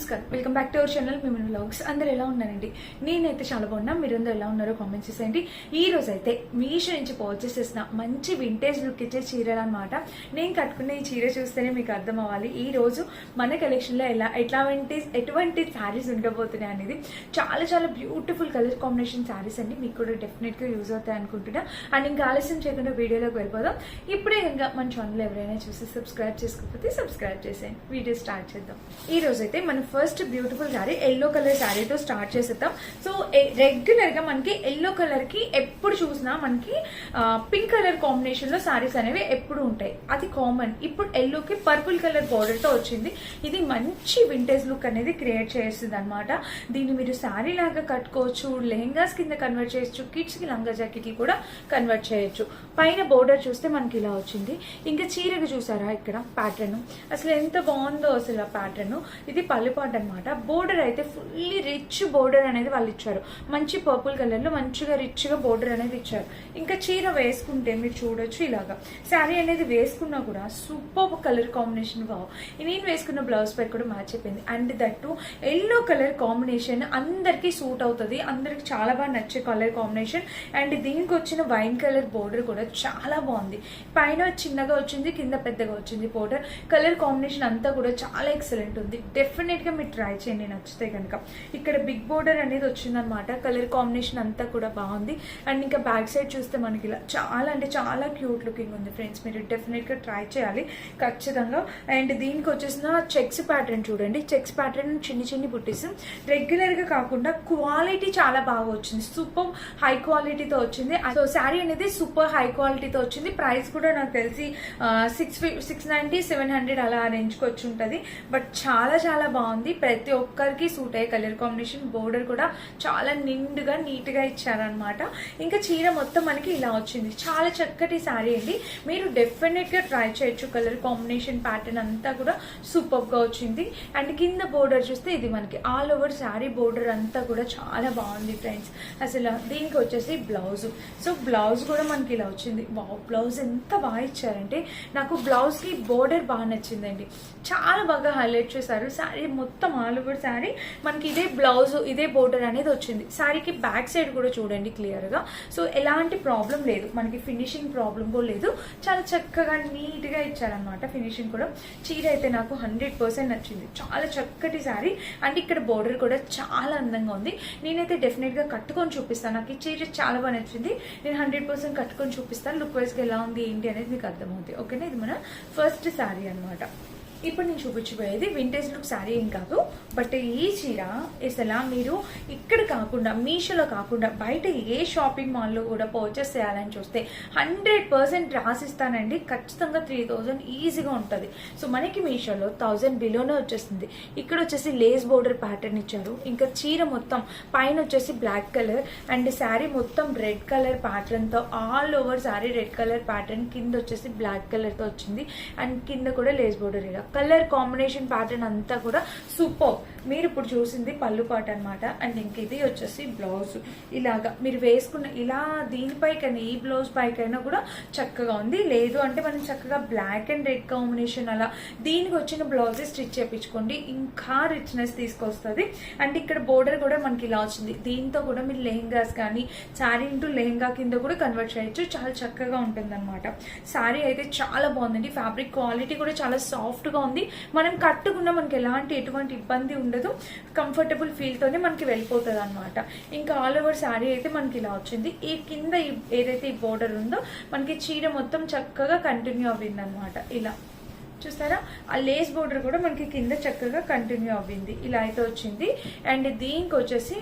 నమస్కారం, welcome back to our channel మిమన్ vlogs. అందరు ఎలా ఉన్నారండి? నేనైతే చాలా బాగున్నా. మీరందరూ ఎలా ఉన్నారో కామెంట్స్ చేసేయండి. ఈ రోజు అయితే మీషో నుంచి పర్చేస్ చేసిన మంచి వింటేజ్ లుక్ ఇచ్చే చీరలు అనమాట. నేను కట్టుకున్న ఈ చీర చూస్తేనే మీకు అర్థం అవ్వాలి ఈ రోజు మన కలెక్షన్ లో ఎటువంటి శారీస్ ఉండబోతున్నాయి అనేది. చాలా చాలా బ్యూటిఫుల్ కలర్ కాంబినేషన్ శారీస్ అండి. మీకు కూడా డెఫినెట్ గా యూజ్ అవుతాయి అనుకుంటున్నా. అండ్ ఇంకా ఆలస్యం చేయకుండా వీడియోలోకి వెళ్ళిపోదాం. ఇప్పుడే ఇంకా మన ఛానల్ ఎవరైనా చూసి సబ్స్క్రైబ్ చేసుకోకపోతే సబ్స్క్రైబ్ చేసేయండి. వీడియో స్టార్ట్ చేద్దాం. ఈ రోజు అయితే మనం first beautiful sari yellow colour శారీతో స్టార్ట్ చేసేద్దాం. సో రెగ్యులర్ గా మనకి ఎల్లో కలర్ కి ఎప్పుడు చూసినా మనకి పింక్ కలర్ కాంబినేషన్ లో శారీస్ అనేవి ఎప్పుడు ఉంటాయి, అది కామన్. ఇప్పుడు ఎల్లోకి పర్పుల్ కలర్ బోర్డర్ తో వచ్చింది. ఇది మంచి వింటేజ్ లుక్ అనేది క్రియేట్ చేస్తుంది అనమాట. దీన్ని మీరు శారీ లాగా కట్టుకోవచ్చు, లెహెంగాస్ కింద కన్వర్ట్ చేయొచ్చు, కిడ్స్ కి లంగా జాకెట్లు కూడా కన్వర్ట్ చేయొచ్చు. పైన బోర్డర్ చూస్తే మనకి ఇలా వచ్చింది. ఇంకా చీరకు చూసారా ఇక్కడ ప్యాటర్న్, అసలు ఎంత బాగుందో అసలు ఆ ప్యాటర్న్. ఇది పల్లిపాటు అనమాట. బోర్డర్ అయితే ఫుల్లీ రిచ్ బోర్డర్ అనేది వాళ్ళు ఇచ్చారు. మంచి పర్పుల్ కలర్ లో మంచిగా రిచ్ గా బోర్డర్ అనేది ఇచ్చారు. ఇంకా చీర వేసుకుంటే మీరు చూడొచ్చు ఇలాగా. శారీ అనేది వేసుకున్నా కూడా సూపర్ కలర్ కాంబినేషన్ గా నేను వేసుకున్న బ్లౌజ్ పై కూడా మ్యాచ్ అయిపోయింది. And that yellow colour combination అందరికి సూట్ అవుతుంది, అందరికి చాలా బాగా నచ్చే కలర్ కాంబినేషన్. అండ్ దీనికి వచ్చిన వైన్ కలర్ బోర్డర్ కూడా చాలా బాగుంది. పైన చిన్నగా వచ్చింది, కింద పెద్దగా వచ్చింది బోర్డర్. కలర్ కాంబినేషన్ అంతా కూడా చాలా ఎక్సలెంట్ ఉంది. డెఫినెట్ గా మీరు ట్రై చేయండి నచ్చితే కనుక. ఇక్కడ బిగ్ బోర్డర్ అనేది వచ్చిందనమాట. కలర్ కాంబినేషన్ అంతా కూడా బాగుంది. అండ్ ఇంకా బ్యాక్ సైడ్ చూస్తే మనకి ఇలా చాలా అంటే చాలా క్యూట్ లుకింగ్ ఉంది ఫ్రెండ్స్. మీరు డెఫినెట్ గా ట్రై చేయాలి ఖచ్చితంగా. అండ్ దీనికి వచ్చేసిన చెక్స్ ప్యాటర్న్ చూడండి. చెక్స్ ప్యాటర్న్ చిన్ని చిన్ని బుట్టీస్ రెగ్యులర్ గా కాకుండా క్వాలిటీ చాలా బాగా వచ్చింది. సూపర్ హై క్వాలిటీతో వచ్చింది. సో శారీ అనేది సూపర్ హై క్వాలిటీతో వచ్చింది. ప్రైస్ కూడా నాకు తెలిసి 690-700 అలా రేంజ్ కి వచ్చి ఉంటుంది. బట్ చాలా చాలా బాగుంది. ప్రతి ఒక్కరికి సూట్ అయ్యే కలర్ కాంబినేషన్. బోర్డర్ కూడా చాలా నిండుగా నీట్ గా ఇచ్చారనమాట. ఇంకా చీర మొత్తం మనకి ఇలా వచ్చింది. చాలా చక్కటి శారీ అండి. మీరు డెఫినెట్ గా ట్రై చేయొచ్చు. కలర్ కాంబినేషన్ ప్యాటర్న్ అంతా కూడా సూపర్ గా వచ్చింది. అండ్ కింద బోర్డర్ చూస్తే ఇది మనకి ఆల్ ఓవర్ శారీ బోర్డర్ అంతా కూడా చాలా బాగుంది ఫ్రెండ్స్. అసలు దీనికి వచ్చేసి బ్లౌజ్. సో బ్లౌజ్ కూడా మనకి ఇలా వచ్చింది. బ్లౌజ్ ఎంత బాగా ఇచ్చారంటే నాకు బ్లౌజ్ కి బోర్డర్ బాగా నచ్చిందండి. చాలా బాగా హైలైట్ చేశారు. శారీ మొత్తం ఆల్ ఓవర్ శారీ మనకి ఇదే బ్లౌజ్ ఇదే బోర్డర్ అనేది వచ్చింది. శారీకి బ్యాక్ సైడ్ కూడా చూడండి క్లియర్ గా. సో ఎలాంటి ప్రాబ్లం లేదు, మనకి ఫినిషింగ్ ప్రాబ్లం కూడా లేదు. చాలా చక్కగా నీట్ గా ఇచ్చారనమాట ఫినిషింగ్ కూడా. చీర అయితే నాకు 100% నచ్చింది. చాలా చక్కటి శారీ. అండ్ ఇక్కడ బోర్డర్ కూడా చాలా అందంగా ఉంది. నేనైతే డెఫినెట్ గా కట్టుకొని చూపిస్తాను. నాకు ఈ చీర చాలా బాగా నచ్చింది. నేను 100% కట్టుకొని చూపిస్తాను. లుక్ వైజ్ గా ఎలా ఉంది ఏంటి అనేది మీకు అర్థమవుతుంది. ఓకేనా? ఇది మన ఫస్ట్ శారీ అనమాట. ఇప్పుడు నేను చూపించబోయేది వింటేజ్ లుక్ శారీ ఏం కాదు. బట్ ఈ చీర అసలు మీరు ఇక్కడ కాకుండా మీషోలో కాకుండా బయట ఏ షాపింగ్ మాల్లో కూడా పర్చేస్ చేయాలని చూస్తే 100% రాసిస్తానండి. ఖచ్చితంగా 3000 ఈజీగా ఉంటుంది. సో మనకి మీషోలో 1000 బిలోనే వచ్చేస్తుంది. ఇక్కడ వచ్చేసి లేస్ బోర్డర్ ప్యాటర్న్ ఇచ్చారు. ఇంకా చీర మొత్తం పైన వచ్చేసి బ్లాక్ కలర్ అండ్ శారీ మొత్తం రెడ్ కలర్ ప్యాటర్న్ తో all over sari red colour pattern, కింద వచ్చేసి బ్లాక్ కలర్ తో వచ్చింది. అండ్ కింద కూడా లేస్ బోర్డర్. ఇలా కలర్ కాంబినేషన్ ప్యాటర్న్ అంతా కూడా సూపర్. మీరు ఇప్పుడు చూసింది పళ్ళు పాట అనమాట. అండ్ ఇంక ఇది వచ్చేసి బ్లౌజ్. ఇలాగా మీరు వేసుకున్న ఇలా దీనిపైకైనా ఈ బ్లౌజ్ పైకైనా కూడా చక్కగా ఉంది. లేదు అంటే మనం చక్కగా బ్లాక్ అండ్ రెడ్ కాంబినేషన్ అలా దీనికి వచ్చిన బ్లౌజెస్ స్టిచ్ చేయించుకోండి, ఇంకా రిచ్నెస్ తీసుకొస్తుంది. అండ్ ఇక్కడ బోర్డర్ కూడా మనకి ఇలా వచ్చింది. దీంతో కూడా మీరు లెహెంగాస్ కానీ శారీ ఇంటూ లెహెంగా కింద కూడా కన్వర్ట్ చేయొచ్చు. చాలా చక్కగా ఉంటుంది అనమాట. శారీ అయితే చాలా బాగుందండి. ఫ్యాబ్రిక్ క్వాలిటీ కూడా చాలా సాఫ్ట్ గా ఉంది. మనం కట్టుకున్నా మనకి ఎటువంటి ఇబ్బంది ఉండదు. కంఫర్టబుల్ ఫీల్ తోనే మనకి వెళ్ళిపోతుంది అనమాట. ఇంకా ఆల్ ఓవర్ శారీ అయితే మనకి ఇలా వచ్చింది. ఈ కింద ఏదైతే ఈ బోర్డర్ ఉందో మనకి చీర మొత్తం చక్కగా కంటిన్యూ అవ్వింది అనమాట. ఇలా చూస్తారా? ఆ లేస్ బోర్డర్ కూడా మనకి కింద చక్కగా కంటిన్యూ అవ్వింది. ఇలా అయితే వచ్చింది. అండ్ దీనికి వచ్చేసి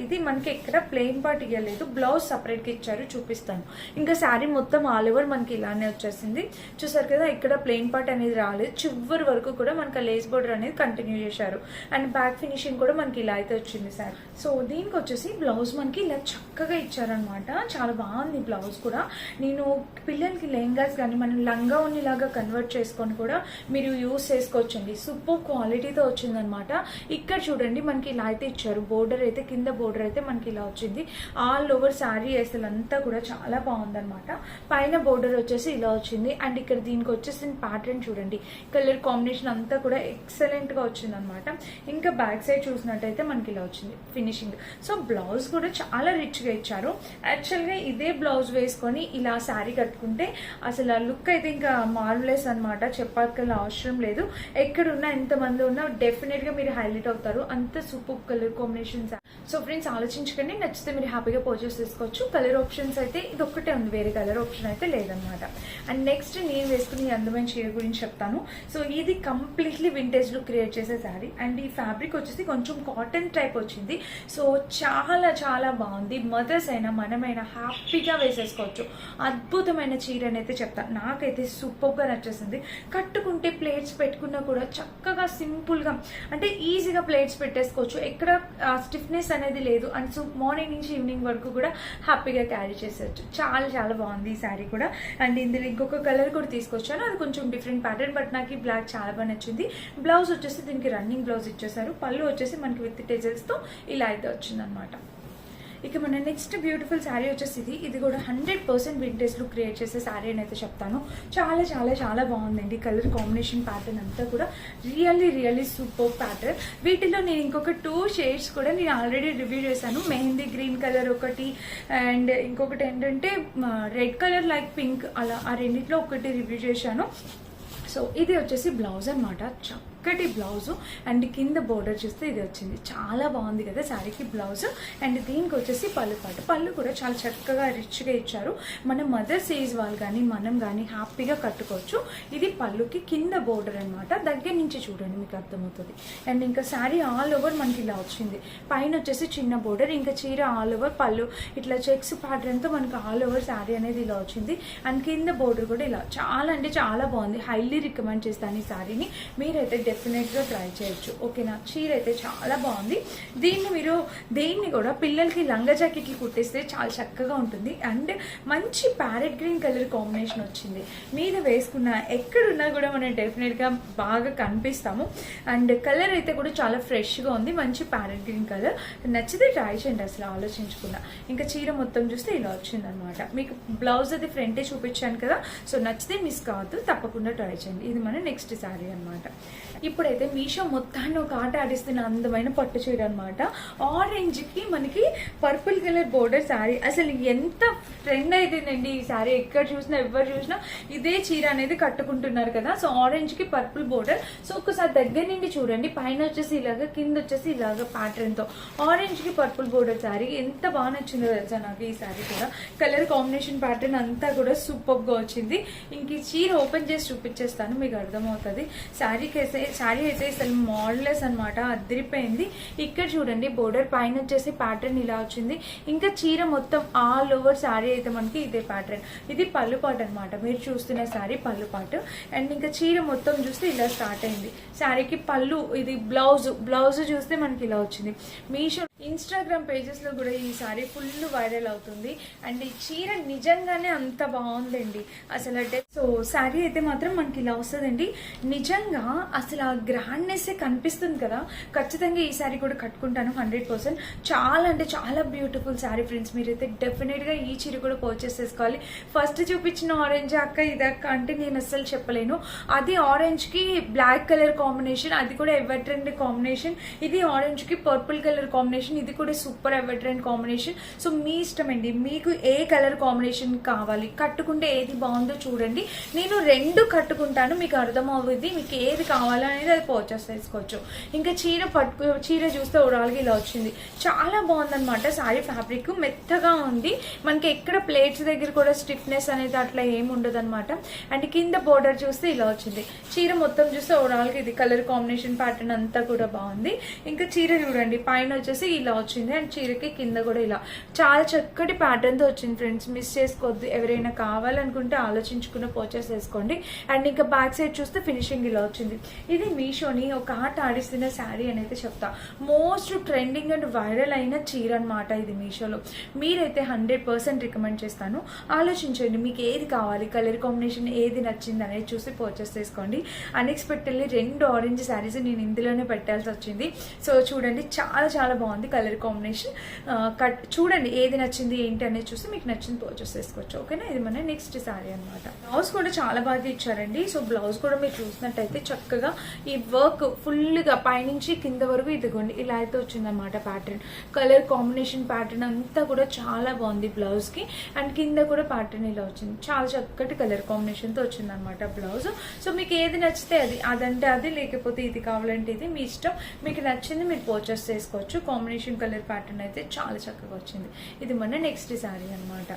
ఇది మనకి ఎక్కడ ప్లెయిన్ పార్ట్ ఇవ్వలేదు, బ్లౌజ్ సపరేట్ గా ఇచ్చారు. చూపిస్తాను. ఇంకా శారీ మొత్తం ఆల్ ఓవర్ మనకి ఇలానే వచ్చేసింది. చూసారు కదా? ఇక్కడ ప్లెయిన్ పార్ట్ అనేది రాలేదు. చివరి వరకు కూడా మనకి లేస్ బోర్డర్ అనేది కంటిన్యూ చేశారు. అండ్ బ్యాక్ ఫినిషింగ్ కూడా మనకి ఇలా అయితే వచ్చింది సార్. సో దీనికి వచ్చేసి బ్లౌజ్ మనకి ఇలా చక్కగా ఇచ్చారనమాట. చాలా బాగుంది బ్లౌజ్ కూడా. నేను పిల్లలకి లెహంగాస్ కానీ మనం లంగా ఉన్నలాగా కన్వర్ట్ చేసుకొని కూడా మీరు యూస్ చేసుకోవచ్చండి. సూపర్ క్వాలిటీతో వచ్చిందనమాట. ఇక్కడ చూడండి మనకి ఇలా అయితే ఇచ్చారు. బోర్డర్ అయితే కింద బోర్డర్ అయితే మనకి ఇలా వచ్చింది. ఆల్ ఓవర్ శారీ అసలు అంతా కూడా చాలా బాగుందనమాట. పైన బోర్డర్ వచ్చేసి ఇలా వచ్చింది. అండ్ ఇక్కడ దీనికి వచ్చేసిన ప్యాటర్న్ చూడండి, కలర్ కాంబినేషన్ అంతా కూడా ఎక్సలెంట్ గా వచ్చింది అనమాట. ఇంకా బ్యాక్ సైడ్ చూసినట్టయితే మనకి ఇలా వచ్చింది ఫినిషింగ్. సో బ్లౌజ్ కూడా చాలా రిచ్ గా ఇచ్చారు. యాక్చువల్ గా ఇదే బ్లౌజ్ వేసుకొని ఇలా శారీ కట్టుకుంటే అసలు ఆ లుక్ అయితే ఇంకా మార్వెలస్ అనమాట. చెప్పక్కల అవసరం లేదు. ఎక్కడున్నా ఎంతమంది ఉన్నా డెఫినెట్ గా మీరు హైలైట్ అవుతారు. అంత super colour combinations. So friends ఆలోచించకండి, నచ్చితే మీరు హ్యాపీగా పర్చేస్ చేసుకోవచ్చు. కలర్ ఆప్షన్స్ అయితే ఇది ఒక్కటే ఉంది, వేరే కలర్ ఆప్షన్ అయితే లేదనమాట. అండ్ నెక్స్ట్ నేను వేసుకుని ఈ అందమైన చీర గురించి చెప్తాను. సో ఇది కంప్లీట్లీ వింటేజ్ లుక్ క్రియేట్ చేసే శారీ. అండ్ ఈ ఫ్యాబ్రిక్ వచ్చేసి కొంచెం కాటన్ టైప్ వచ్చింది. సో చాలా చాలా బాగుంది. మదర్స్ అయినా మనమైనా హ్యాపీగా వేసేసుకోవచ్చు. అద్భుతమైన చీర అని అయితే చెప్తాను. నాకైతే సూపర్గా నచ్చేసింది. కట్టుకుంటే ప్లేట్స్ పెట్టుకున్నా కూడా చక్కగా సింపుల్గా అంటే ఈజీగా ప్లేట్స్ పెట్టేసుకోవచ్చు. ఎక్కడ స్టిఫ్నెస్ అనేది లేదు. అండ్ సో మార్నింగ్ నుంచి ఈవినింగ్ వరకు కూడా హ్యాపీగా క్యారీ చేసేయచ్చు. చాలా చాలా బాగుంది ఈ శారీ కూడా. అండ్ ఇందులో ఇంకొక కలర్ కూడా తీసుకొచ్చాను, అది కొంచెం డిఫరెంట్ ప్యాటర్న్. బట్ నాకు ఈ బ్లాక్ చాలా బాగా నచ్చింది. బ్లౌజ్ వచ్చేసి దీనికి రన్నింగ్ బ్లౌజ్ ఇచ్చేసారు. పళ్ళు వచ్చేసి మనకి విత్ టెజల్స్ తో ఇలా అయితే వచ్చిందనమాట. ఇక మన నెక్స్ట్ బ్యూటిఫుల్ శారీ వచ్చేసి ఇది కూడా 100% వింటేజ్ లుక్ క్రియేట్ చేసే శారీ అని అయితే చెప్తాను. చాలా చాలా చాలా బాగుందండి. కలర్ కాంబినేషన్ ప్యాటర్న్ అంతా కూడా రియల్లీ సూపర్ ప్యాటర్న్. వీటిలో నేను ఇంకొక 2 షేడ్స్ కూడా నేను ఆల్రెడీ రివ్యూ చేశాను. మెహందీ గ్రీన్ కలర్ ఒకటి, అండ్ ఇంకొకటి ఏంటంటే రెడ్ కలర్ లైక్ పింక్, అలా ఆ రెండిట్లో ఒకటి రివ్యూ చేశాను. సో ఇది వచ్చేసి బ్లౌజ్ అనమాట. చక్కటి బ్లౌజు. అండ్ కింద బోర్డర్ చూస్తే ఇది వచ్చింది. చాలా బాగుంది కదా శారీకి బ్లౌజ్. అండ్ దీనికి వచ్చేసి పళ్ళు పాట. పళ్ళు కూడా చాలా చక్కగా రిచ్గా ఇచ్చారు. మన మదర్స్ ఏజ్ వాళ్ళు కానీ మనం కానీ హ్యాపీగా కట్టుకోవచ్చు. ఇది పళ్ళుకి కింద బోర్డర్ అనమాట. దగ్గర నుంచి చూడండి మీకు అర్థమవుతుంది. అండ్ ఇంకా శారీ ఆల్ ఓవర్ మనకి ఇలా వచ్చింది. పైన వచ్చేసి చిన్న బోర్డర్, ఇంకా చీర ఆల్ ఓవర్ పళ్ళు ఇట్లా చెక్స్ ప్యాటర్న్తో మనకి ఆల్ ఓవర్ శారీ అనేది ఇలా వచ్చింది. అండ్ కింద బోర్డర్ కూడా ఇలా చాలా అంటే చాలా బాగుంది. హైలీ రికమెండ్ చేస్తాను ఈ శారీని. మీరైతే డెఫినెట్గా ట్రై చేయొచ్చు. ఓకేనా. చీర అయితే చాలా బాగుంది. దీన్ని కూడా పిల్లలకి లంగా జాకెట్లు కుట్టేస్తే చాలా చక్కగా ఉంటుంది. అండ్ మంచి ప్యారెట్ గ్రీన్ కలర్ కాంబినేషన్ వచ్చింది. మీద వేసుకున్న ఎక్కడున్నా కూడా మనం డెఫినెట్గా బాగా కనిపిస్తాము. అండ్ కలర్ అయితే కూడా చాలా ఫ్రెష్గా ఉంది. మంచి ప్యారెట్ గ్రీన్ కలర్. నచ్చితే ట్రై చేయండి అసలు ఆలోచించకుండా. ఇంకా చీర మొత్తం చూస్తే ఇలా వచ్చిందనమాట. మీకు బ్లౌజ్ అది ఫ్రంటే చూపించాను కదా. సో నచ్చితే మిస్ కావద్దు, తప్పకుండా ట్రై చేయండి. ఇది మన నెక్స్ట్ శారీ అనమాట. ఇప్పుడైతే మీషో మొత్తాన్ని ఒక ఆట ఆడిస్తున్న అందమైన పట్టు చీర అనమాట. ఆరెంజ్ కి మనకి పర్పుల్ కలర్ బోర్డర్ శారీ. అసలు ఎంత ట్రెండ్ అయితేనండి ఈ శారీ. ఎక్కడ చూసినా ఎవరు చూసినా ఇదే చీర అనేది కట్టుకుంటున్నారు కదా. సో ఆరెంజ్ కి పర్పుల్ బోర్డర్. సో ఒకసారి దగ్గర నుండి చూడండి. పైన వచ్చేసి ఇలాగ, కింద వచ్చేసి ఇలాగ ప్యాటర్న్ తో ఆరెంజ్ కి పర్పుల్ బోర్డర్ శారీ. ఎంత బాగా నచ్చిందో తెలుసా నాకు ఈ శారీ కూడా. కలర్ కాంబినేషన్ ప్యాటర్న్ అంతా కూడా సూపర్ గా వచ్చింది. ఇంక ఈ చీర ఓపెన్ చేసి చూపించేస్తాను, మీకు అర్థమవుతుంది. శారీ అయితే అసలు మోడలెస్ అనమాట. అదిరిపోయింది. ఇక్కడ చూడండి బోర్డర్ పైన వచ్చేసి ప్యాటర్న్ ఇలా వచ్చింది. ఇంకా చీర మొత్తం ఆల్ ఓవర్ శారీ అయితే మనకి ఇదే ప్యాటర్న్. ఇది పళ్ళు పాటు అనమాట. మీరు చూస్తున్న శారీ పళ్ళు పాటు. అండ్ ఇంకా చీర మొత్తం చూస్తే ఇలా స్టార్ట్ అయింది. శారీకి పళ్ళు, ఇది బ్లౌజ్ చూస్తే మనకి ఇలా వచ్చింది. మీషో ఇన్స్టాగ్రామ్ పేజెస్ లో కూడా ఈ శారీ ఫుల్ వైరల్ అవుతుంది. అండ్ ఈ చీర నిజంగానే అంత బాగుందండి అసలు. సో శారీ అయితే మాత్రం మనకి ఇలా వస్తుందండి. నిజంగా అసలు ఆ గ్రాండ్నెస్ కనిపిస్తుంది కదా. ఖచ్చితంగా ఈ శారీ కూడా కట్టుకుంటాను 100%. చాలా అంటే చాలా బ్యూటిఫుల్ శారీ ఫ్రెండ్స్. మీరైతే డెఫినెట్ గా ఈ చీర కూడా పర్చేస్ చేసుకోవాలి. ఫస్ట్ చూపించిన ఆరెంజ్ అక్క ఇదక్క అంటే నేను అస్సలు చెప్పలేను. అది ఆరెంజ్ కి బ్లాక్ కలర్ కాంబినేషన్, అది కూడా ఎవర్ ట్రెండ్ కాంబినేషన్. ఇది ఆరెంజ్ కి పర్పుల్ కలర్ కాంబినేషన్, ఇది కూడా super ever trend combination. So మీ ఇష్టం అండి, మీకు ఏ కలర్ కాంబినేషన్ కావాలి, కట్టుకుంటే ఏది బాగుందో చూడండి. నేను 2 కట్టుకుంటాను, మీకు అర్థమవుద్ది. మీకు ఏది కావాలో అనేది అది పర్చేస్ చేసుకోవచ్చు. ఇంకా చీర చూస్తే ఓవరాల్గా ఇలా వచ్చింది. చాలా బాగుందనమాట. శారీ ఫ్యాబ్రిక్ మెత్తగా ఉంది. మనకి ఎక్కడ ప్లేట్స్ దగ్గర కూడా స్టిఫ్నెస్ అనేది అట్లా ఏమి ఉండదు అనమాట. అండ్ కింద బోర్డర్ చూస్తే ఇలా వచ్చింది. చీర మొత్తం చూస్తే ఓవరాల్గా ఇది కలర్ కాంబినేషన్ ప్యాటర్న్ అంతా కూడా బాగుంది. ఇంకా చీర చూడండి పైన వచ్చేసి ఇలా వచ్చింది అండ్ చీరకి కింద కూడా ఇలా చాలా చక్కటి ప్యాటర్న్తో వచ్చింది ఫ్రెండ్స్. మిస్ చేసుకోవద్దు. ఎవరైనా కావాలనుకుంటే ఆలోచించుకున్న పర్చేస్ చేసుకోండి. అండ్ ఇంకా బ్యాక్ సైడ్ చూస్తే ఫినిషింగ్ ఇలా వచ్చింది. ఇది మీషోని ఒక ఆట ఆడిస్తున్న శారీ అని అయితే చెప్తా. మోస్ట్ ట్రెండింగ్ అండ్ వైరల్ అయిన చీర అనమాట ఇది మీషోలో. మీరైతే 100% రికమెండ్ చేస్తాను. ఆలోచించండి మీకు ఏది కావాలి, కలర్ కాంబినేషన్ ఏది నచ్చింది అనేది చూసి పర్చేస్ చేసుకోండి. అన్ఎక్స్పెక్టెడ్లీ 2 ఆరెంజ్ శారీస్ నేను ఇందులోనే పెట్టాల్సి వచ్చింది. సో చూడండి చాలా చాలా బాగుంది కలర్ కాంబినేషన్. చూడండి ఏది నచ్చింది ఏంటి అనేది చూసి మీకు నచ్చింది పర్చేస్ చేసుకోవచ్చు. ఓకేనా, ఇది మన నెక్స్ట్ శారీ అనమాట. బ్లౌజ్ కూడా చాలా బాగా ఇచ్చారండి. సో బ్లౌజ్ కూడా మీరు చూసినట్టయితే చక్కగా ఈ వర్క్ ఫుల్గా పైనుంచి కింద వరకు ఇదిగోండి ఇలా అయితే వచ్చిందనమాట ప్యాటర్న్. కలర్ కాంబినేషన్ ప్యాటర్న్ అంతా కూడా చాలా బాగుంది బ్లౌజ్ కి. అండ్ కింద కూడా ప్యాటర్న్ ఇలా వచ్చింది. చాలా చక్కటి కలర్ కాంబినేషన్ తో వచ్చింది అనమాట బ్లౌజ్. సో మీకు ఏది నచ్చితే అదంటే అది, లేకపోతే ఇది కావాలంటే ఇది, మీ ఇష్టం. మీకు నచ్చింది మీరు పర్చేస్ చేసుకోవచ్చు. కాంబినేషన్ కలర్ ప్యాటర్న్ అయితే చాలా చక్కగా వచ్చింది. ఇది మన నెక్స్ట్ శారీ అనమాట.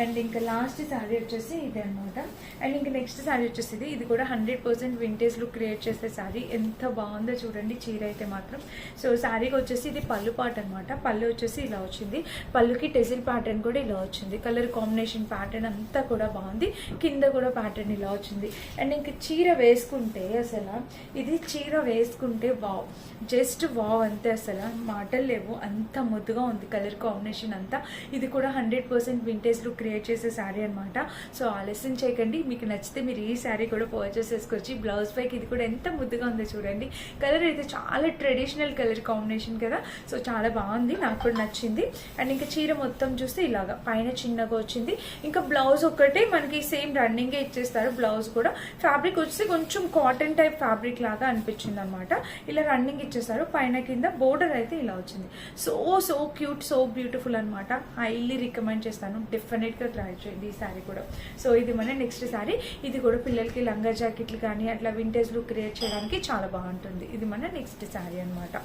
అండ్ ఇంకా లాస్ట్ శారీ వచ్చేసి ఇది అనమాట. అండ్ ఇంకా నెక్స్ట్ శారీ వచ్చేసి ఇది కూడా 100% వింటేజ్ లుక్ క్రియేట్ చేసే శారీ. ఎంత బాగుందో చూడండి చీర అయితే మాత్రం. సో శారీకి వచ్చేసి ఇది పళ్ళు పాట అనమాట. పళ్ళు వచ్చేసి ఇలా వచ్చింది. పళ్ళుకి టెజిల్ ప్యాటర్న్ కూడా ఇలా వచ్చింది. కలర్ కాంబినేషన్ ప్యాటర్న్ అంతా కూడా బాగుంది. కింద కూడా ప్యాటర్న్ ఇలా వచ్చింది. అండ్ ఇంకా చీర వేసుకుంటే అసలు ఇది చీర వేసుకుంటే వావ్, జస్ట్ వావ్ అంతే, అసలు మాటలు లేవు. అంత ముద్దుగా ఉంది కలర్ కాంబినేషన్ అంతా. ఇది కూడా 100% వింటేజ్ లుక్ క్రియేట్ చేసే శారీ అనమాట. సో ఆలస్యం చేయకండి. మీకు నచ్చితే మీరు ఈ శారీ కూడా పర్చేస్ చేసుకోవచ్చు. బ్లౌజ్ పైకి ఇది కూడా ఎంత ముద్దుగా ఉందో చూడండి. కలర్ అయితే చాలా ట్రెడిషనల్ కలర్ కాంబినేషన్ కదా. సో చాలా బాగుంది, నాకు కూడా నచ్చింది. అండ్ ఇంకా చీర మొత్తం చూస్తే ఇలాగా పైన చిన్నగా వచ్చింది. ఇంకా బ్లౌజ్ ఒక్కటే మనకి సేమ్ రన్నింగే ఇచ్చేస్తారు. బ్లౌజ్ కూడా ఫ్యాబ్రిక్ వచ్చి కొంచెం కాటన్ టైప్ ఫ్యాబ్రిక్ లాగా అనిపించింది అనమాట. ఇలా రన్నింగ్ ఇచ్చేస్తారు. పైన కింద బోర్డర్ అయితే ఇలా వచ్చింది. సో క్యూట్, సో బ్యూటిఫుల్ అనమాట. హైలీ రికమెండ్ చేస్తాను. డెఫినెట్గా ట్రై చేయండి ఈ శారీ కూడా. సో ఇది మన నెక్స్ట్ శారీ. ఇది కూడా పిల్లలకి లంగా జాకెట్లు కానీ అట్లా వింటేజ్ లుక్ క్రియేట్ చేయడానికి చాలా బాగుంటుంది. ఇది మన నెక్స్ట్ శారీ అనమాట.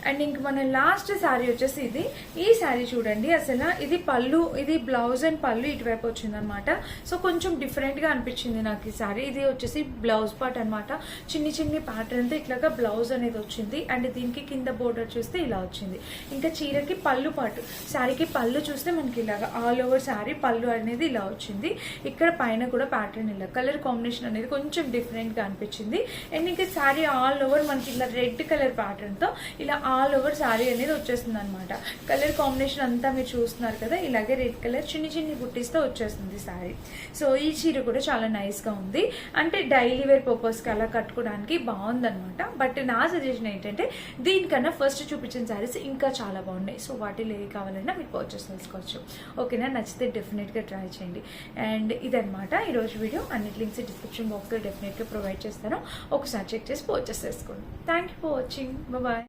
అండ్ ఇంక మన లాస్ట్ శారీ వచ్చేసి ఇది. ఈ శారీ చూడండి అసలు ఇది పళ్ళు, ఇది బ్లౌజ్ అండ్ పళ్ళు ఇటువైపు వచ్చిందనమాట. సో కొంచెం డిఫరెంట్గా అనిపించింది నాకు ఈ శారీ. ఇది వచ్చేసి బ్లౌజ్ పార్ట్ అనమాట. చిన్ని ప్యాటర్న్తో ఇట్లాగా బ్లౌజ్ అనేది వచ్చింది. అండ్ దీనికి కింద బోర్డర్ చూస్తే ఇలా వచ్చింది. ఇంకా చీరకి పళ్ళు పాటు, శారీకి పళ్ళు చూస్తే మనకి ఇలాగా ఆల్ ఓవర్ శారీ పళ్ళు అనేది ఇలా వచ్చింది. ఇక్కడ పైన కూడా ప్యాటర్న్ ఇలా కలర్ కాంబినేషన్ అనేది కొంచెం డిఫరెంట్గా అనిపించింది. అండ్ ఇంకా శారీ ఆల్ ఓవర్ మనకి ఇలా రెడ్ కలర్ ప్యాటర్న్తో ఇలా ఆల్ ఓవర్ శారీ అనేది వచ్చేస్తుంది అనమాట. కలర్ కాంబినేషన్ అంతా మీరు చూస్తున్నారు కదా, ఇలాగే రెడ్ కలర్ చిన్ని బుట్టీస్తో వచ్చేస్తుంది శారీ. సో ఈ చీర కూడా చాలా నైస్గా ఉంది. అంటే డైలీ వేర్ పర్పస్కి అలా కట్టుకోవడానికి బాగుందనమాట. బట్ నా సజెషన్ ఏంటంటే దీనికన్నా ఫస్ట్ చూపించిన శారీస్ ఇంకా చాలా బాగున్నాయి. సో వాటిలో ఏవి కావాలన్నా మీరు పర్చేస్ చేసుకోవచ్చు. ఓకేనా, నచ్చితే డెఫినెట్గా ట్రై చేయండి. అండ్ ఇదనమాట ఈరోజు వీడియో. అన్నిటి లింక్స్ డిస్క్రిప్షన్ బాక్స్లో డెఫినెట్గా ప్రొవైడ్ చేస్తాను. ఒకసారి చెక్ చేసి పర్చేస్ చేసుకోండి. Thank you for watching. Bye.